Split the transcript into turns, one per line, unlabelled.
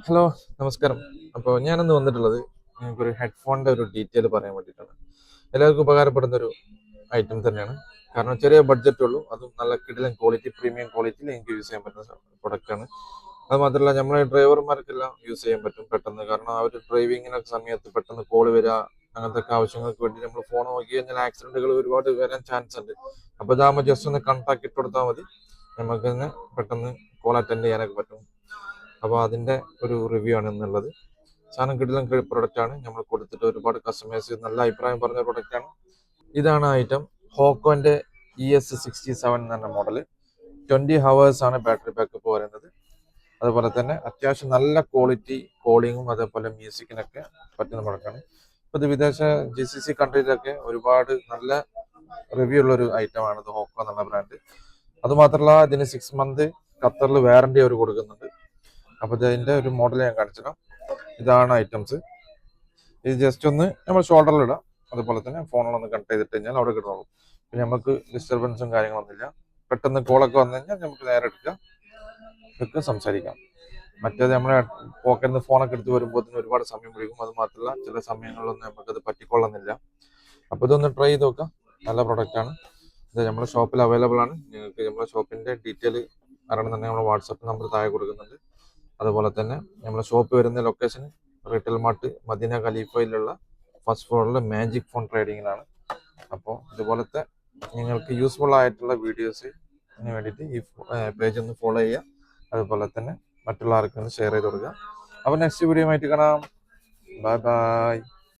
Hello, നമസ്കാരം. അപ്പോൾ ഞാനിന്ന് വന്നിട്ടുള്ളത് നിങ്ങൾക്കൊരു ഹെഡ്ഫോണിൻ്റെ ഒരു ഡീറ്റെയിൽ പറയാൻ വേണ്ടിയിട്ടാണ്. എല്ലാവർക്കും ഉപകാരപ്പെടുന്ന ഒരു ഐറ്റം തന്നെയാണ്. കാരണം ചെറിയ ബഡ്ജറ്റ് ഉള്ളൂ, അതും നല്ല കിടിലൻ ക്വാളിറ്റി, പ്രീമിയം ക്വാളിറ്റിയിൽ എനിക്ക് യൂസ് ചെയ്യാൻ പറ്റുന്ന പ്രൊഡക്റ്റാണ്. അത് മാത്രമല്ല നമ്മളെ ഡ്രൈവർമാർക്കെല്ലാം യൂസ് ചെയ്യാൻ പറ്റും പെട്ടെന്ന്. കാരണം ആ ഒരു ഡ്രൈവിങ്ങിനൊക്കെ സമയത്ത് പെട്ടെന്ന് കോൾ വരിക, അങ്ങനത്തെ ഒക്കെ ആവശ്യങ്ങൾക്ക് വേണ്ടി നമ്മൾ ഫോൺ നോക്കി കഴിഞ്ഞാൽ ആക്സിഡൻറ്റുകൾ ഒരുപാട് വരാൻ ചാൻസ് ഉണ്ട്. അപ്പോൾ ഇതാകുമ്പോൾ ജസ്റ്റ് ഒന്ന് കണക്റ്റാക്കി ഇട്ട് കൊടുത്താൽ മതി, നമുക്ക് തന്നെ പെട്ടെന്ന് കോൾ അറ്റൻഡ് ചെയ്യാനൊക്കെ പറ്റും. അപ്പോൾ അതിൻ്റെ ഒരു റിവ്യൂ ആണ് എന്നുള്ളത്. സാധനം കിടിലൻ പ്രൊഡക്റ്റ് ആണ്. നമ്മൾ കൊടുത്തിട്ട് ഒരുപാട് കസ്റ്റമേഴ്സ് നല്ല അഭിപ്രായം പറഞ്ഞ പ്രൊഡക്റ്റ് ആണ്. ഇതാണ് ഐറ്റം. ഹോക്കോന്റെ ES67 എന്ന് പറഞ്ഞ മോഡൽ. 20 hours ആണ് ബാറ്ററി ബാക്കപ്പ് പറയുന്നത്. അതുപോലെ തന്നെ അത്യാവശ്യം നല്ല ക്വാളിറ്റി കോളിങ്ങും അതേപോലെ മ്യൂസിക്കിനൊക്കെ പറ്റുന്ന പ്രൊഡക്റ്റാണ്. ഇപ്പോൾ ഇത് വിദേശ GCC കൺട്രിയിലൊക്കെ ഒരുപാട് നല്ല റിവ്യൂ ഉള്ള ഒരു ഐറ്റം ആണ് ഇത്, ഹോക്കോ എന്നുള്ള ബ്രാൻഡ്. അതുമാത്രമല്ല ഇതിന് 6 month ഖത്തറിൽ വാറണ്ടി അവർ കൊടുക്കുന്നുണ്ട്. അപ്പോൾ ഇതിൻ്റെ ഒരു മോഡൽ ഞാൻ കാണിച്ചിടാം. ഇതാണ് ഐറ്റംസ്. ഇത് ജസ്റ്റ് ഒന്ന് നമ്മൾ ഷോൾഡറിൽ ഇടാം. അതുപോലെ തന്നെ ഫോണിലൊന്ന് കണക്ട് ചെയ്തിട്ട് കഴിഞ്ഞാൽ അവിടെ കിടന്നോളും. പിന്നെ നമുക്ക് ഡിസ്റ്റർബൻസും കാര്യങ്ങളൊന്നുമില്ല. പെട്ടെന്ന് കോളൊക്കെ വന്നു കഴിഞ്ഞാൽ നമുക്ക് നേരെ എടുക്കുക സംസാരിക്കാം. മറ്റേത് നമ്മളെ പോക്കറ്റിൽ നിന്ന് ഫോണൊക്കെ എടുത്ത് വരുമ്പോൾ ഒരുപാട് സമയം പിടിക്കും. അത് മാത്രമല്ല ചില സമയങ്ങളിലൊന്നും നമുക്കത് പറ്റിക്കൊള്ളുന്നില്ല. അപ്പോൾ ഇതൊന്ന് ട്രൈ ചെയ്ത് നോക്കാം. നല്ല പ്രൊഡക്റ്റാണ്. ഇത് നമ്മുടെ ഷോപ്പിൽ അവൈലബിൾ ആണ്. നിങ്ങൾക്ക് നമ്മുടെ ഷോപ്പിൻ്റെ ഡീറ്റെയിൽ അറിയണമെന്നുണ്ടെങ്കിൽ നമ്മുടെ വാട്സപ്പ് നമ്പർ താഴെ കൊടുക്കുന്നുണ്ട്. അതുപോലെ തന്നെ നമ്മുടെ ഷോപ്പ് വരുന്ന ലൊക്കേഷൻ റീറ്റെയിൽ മാർട്ട് മദീന ഖലീഫയിലുള്ള ഫസ്റ്റ് ഫ്ലോറിൽ മാജിക് ഫോൺ ട്രേഡിങ്ങിലാണ്. അപ്പോൾ ഇതുപോലത്തെ നിങ്ങൾക്ക് യൂസ്ഫുൾ ആയിട്ടുള്ള വീഡിയോസിന് വേണ്ടിയിട്ട് ഈ പേജ് ഒന്ന് ഫോളോ ചെയ്യുക. അതുപോലെ തന്നെ മറ്റുള്ള ആർക്കൊന്ന് ഷെയർ ചെയ്ത് കൊടുക്കുക. അപ്പോൾ നെക്സ്റ്റ് വീഡിയോ ആയിട്ട് കാണാം. Bye bye.